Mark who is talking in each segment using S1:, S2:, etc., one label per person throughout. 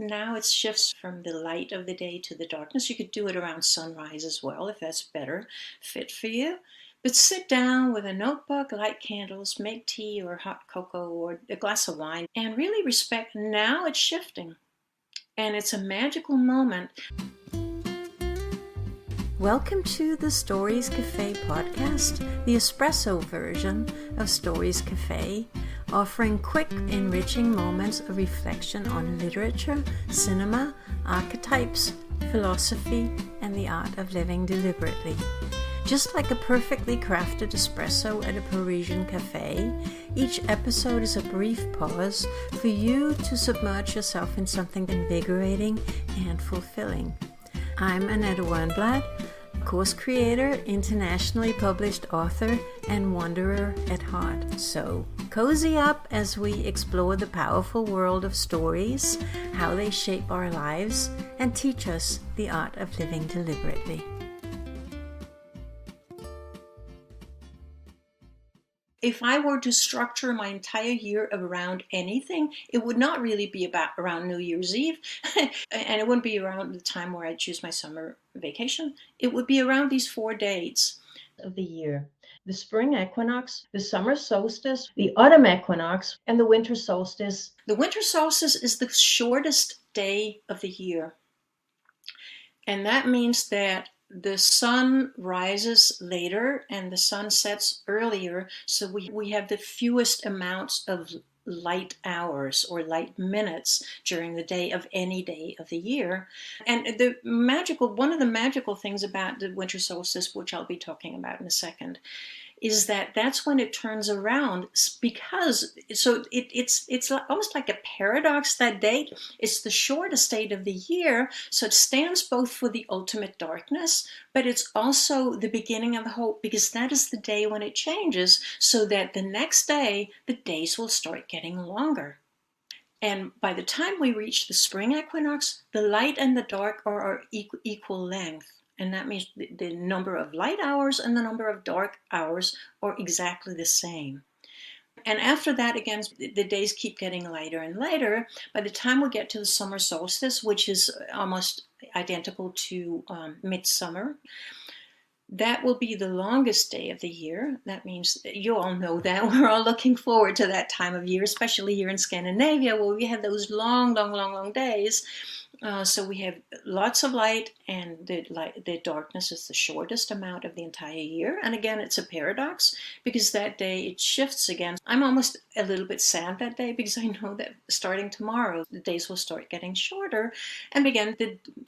S1: now it shifts from the light of the day to the darkness. You could do it around sunrise as well if that's better fit for you. But sit down with a notebook, light candles, make tea or hot cocoa or a glass of wine, and really respect now it's shifting. And it's a magical moment.
S2: Welcome to the Stories Cafe podcast, the espresso version of Stories Cafe, offering quick, enriching moments of reflection on literature, cinema, archetypes, philosophy, and the art of living deliberately. Just like a perfectly crafted espresso at a Parisian cafe, each episode is a brief pause for you to submerge yourself in something invigorating and fulfilling. I'm Annette, course creator, internationally published author, and wanderer at heart. So cozy up as we explore the powerful world of stories, how they shape our lives, and teach us the art of living deliberately.
S1: If I were to structure my entire year around anything, it would not really be around New Year's Eve, and it wouldn't be around the time where I choose my summer vacation. It would be around these 4 dates of the year: the spring equinox, the summer solstice, the autumn equinox, and the winter solstice. The winter solstice is the shortest day of the year, and that means that the sun rises later and the sun sets earlier, so we have the fewest amounts of light hours or light minutes during the day of any day of the year. And one of the magical things about the winter solstice, which I'll be talking about in a second, is that that's when it turns around, because it's almost like a paradox. That date, it's the shortest date of the year, so it stands both for the ultimate darkness, but it's also the beginning of the hope, because that is the day when it changes, so that the next day the days will start getting longer. And by the time we reach the spring equinox, the light and the dark are equal length. And that means the number of light hours and the number of dark hours are exactly the same. And after that, again, the days keep getting lighter and lighter. By the time we get to the summer solstice, which is almost identical to midsummer, that will be the longest day of the year. That means you all know that. We're all looking forward to that time of year, especially here in Scandinavia, where we have those long days. So we have lots of light, and the darkness is the shortest amount of the entire year. And again, it's a paradox, because that day it shifts again. I'm almost a little bit sad that day, because I know that starting tomorrow, the days will start getting shorter. And again,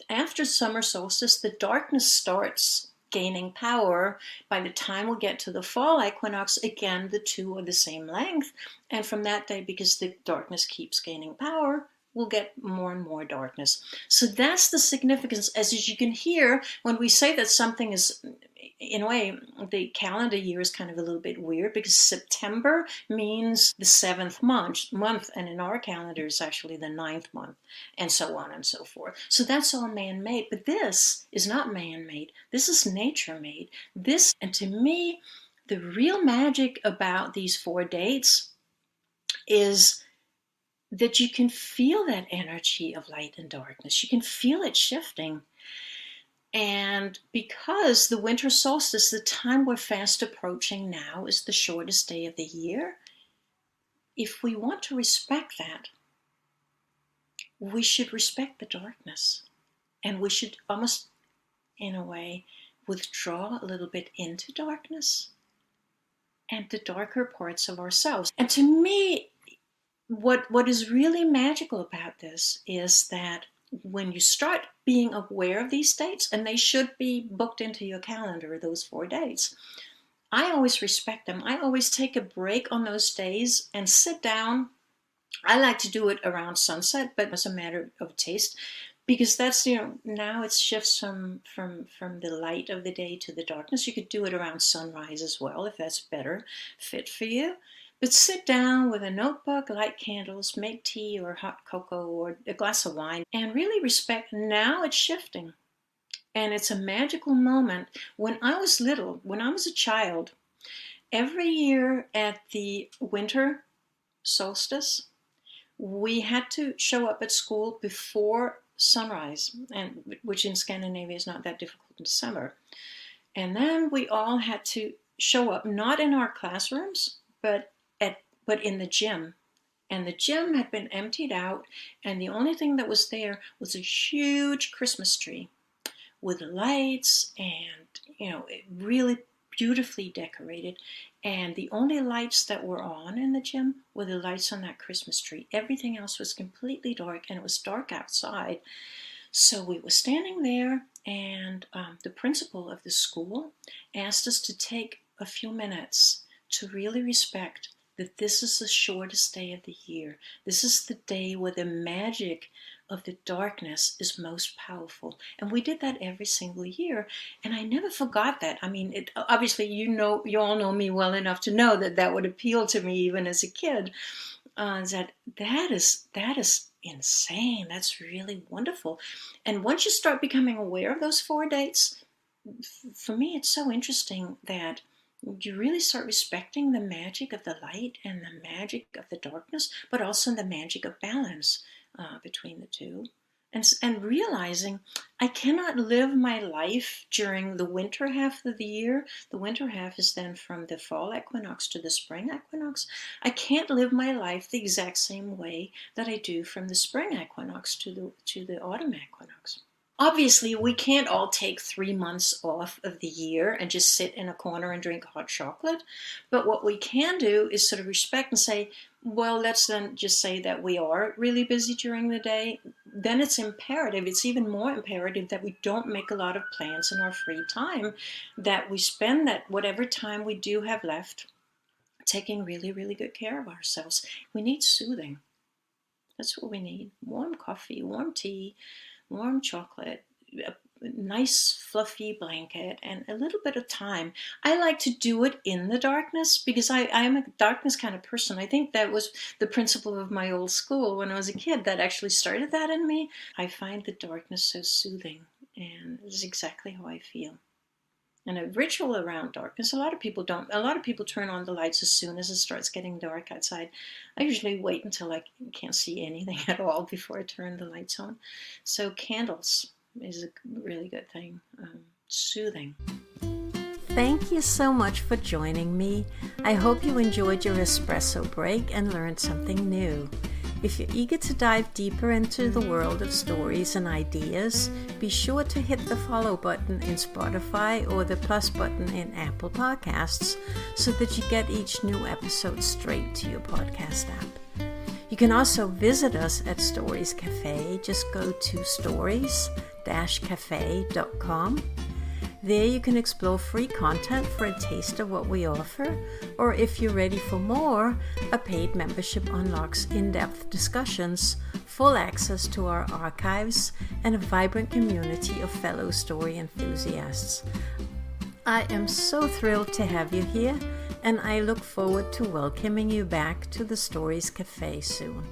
S1: after summer solstice, the darkness starts gaining power. By the time we get to the fall equinox, again, the two are the same length. And from that day, because the darkness keeps gaining power, we'll get more and more darkness. So that's the significance. As you can hear, when we say that something is, in a way, the calendar year is kind of a little bit weird, because September means the 7th month, and in our calendar it's actually the 9th month, and so on and so forth. So that's all man-made, but this is not man-made. This is nature-made. And to me, the real magic about these 4 dates is that you can feel that energy of light and darkness. You can feel it shifting. And because the winter solstice, the time we're fast approaching now, is the shortest day of the year, if we want to respect that, we should respect the darkness. And we should almost, in a way, withdraw a little bit into darkness and the darker parts of ourselves. And to me, what is really magical about this is that when you start being aware of these dates, and they should be booked into your calendar, those 4 dates, I always respect them. I always take a break on those days and sit down. I like to do it around sunset, but it's a matter of taste, because that's, now it shifts from the light of the day to the darkness. You could do it around sunrise as well if that's better fit for you. But sit down with a notebook, light candles, make tea or hot cocoa or a glass of wine, and really respect now it's shifting. And it's a magical moment. When I was little, when I was a child, every year at the winter solstice, we had to show up at school before sunrise, and which in Scandinavia is not that difficult in summer. And then we all had to show up not in our classrooms, but in the gym. And the gym had been emptied out, and the only thing that was there was a huge Christmas tree with lights and, really beautifully decorated. And the only lights that were on in the gym were the lights on that Christmas tree. Everything else was completely dark, and it was dark outside. So we were standing there, and the principal of the school asked us to take a few minutes to really respect that this is the shortest day of the year. This is the day where the magic of the darkness is most powerful. And we did that every single year. And I never forgot that. I mean, obviously, you all know me well enough to know that would appeal to me even as a kid. That is insane. That's really wonderful. And once you start becoming aware of those 4 dates, for me, it's so interesting that you really start respecting the magic of the light and the magic of the darkness, but also the magic of balance between the two. And realizing I cannot live my life during the winter half of the year. The winter half is then from the fall equinox to the spring equinox. I can't live my life the exact same way that I do from the spring equinox to the autumn equinox. Obviously, we can't all take 3 months off of the year and just sit in a corner and drink hot chocolate. But what we can do is sort of respect and say, well, let's then just say that we are really busy during the day. Then it's imperative, it's even more imperative that we don't make a lot of plans in our free time, that we spend that whatever time we do have left taking really, really good care of ourselves. We need soothing. That's what we need. Warm coffee, warm tea, warm chocolate, a nice fluffy blanket, and a little bit of time. I like to do it in the darkness because I am a darkness kind of person. I think that was the principle of my old school when I was a kid that actually started that in me. I find the darkness so soothing, and this is exactly how I feel. And a ritual around darkness, a lot of people turn on the lights as soon as it starts getting dark outside. I usually wait until I can't see anything at all before I turn the lights on. So candles is a really good thing. Soothing.
S2: Thank you so much for joining me. I hope you enjoyed your espresso break and learned something new. If you're eager to dive deeper into the world of stories and ideas, be sure to hit the follow button in Spotify or the plus button in Apple Podcasts so that you get each new episode straight to your podcast app. You can also visit us at Stories Cafe. Just go to stories-cafe.com. There you can explore free content for a taste of what we offer, or if you're ready for more, a paid membership unlocks in-depth discussions, full access to our archives, and a vibrant community of fellow story enthusiasts. I am so thrilled to have you here, and I look forward to welcoming you back to the Stories Cafe soon.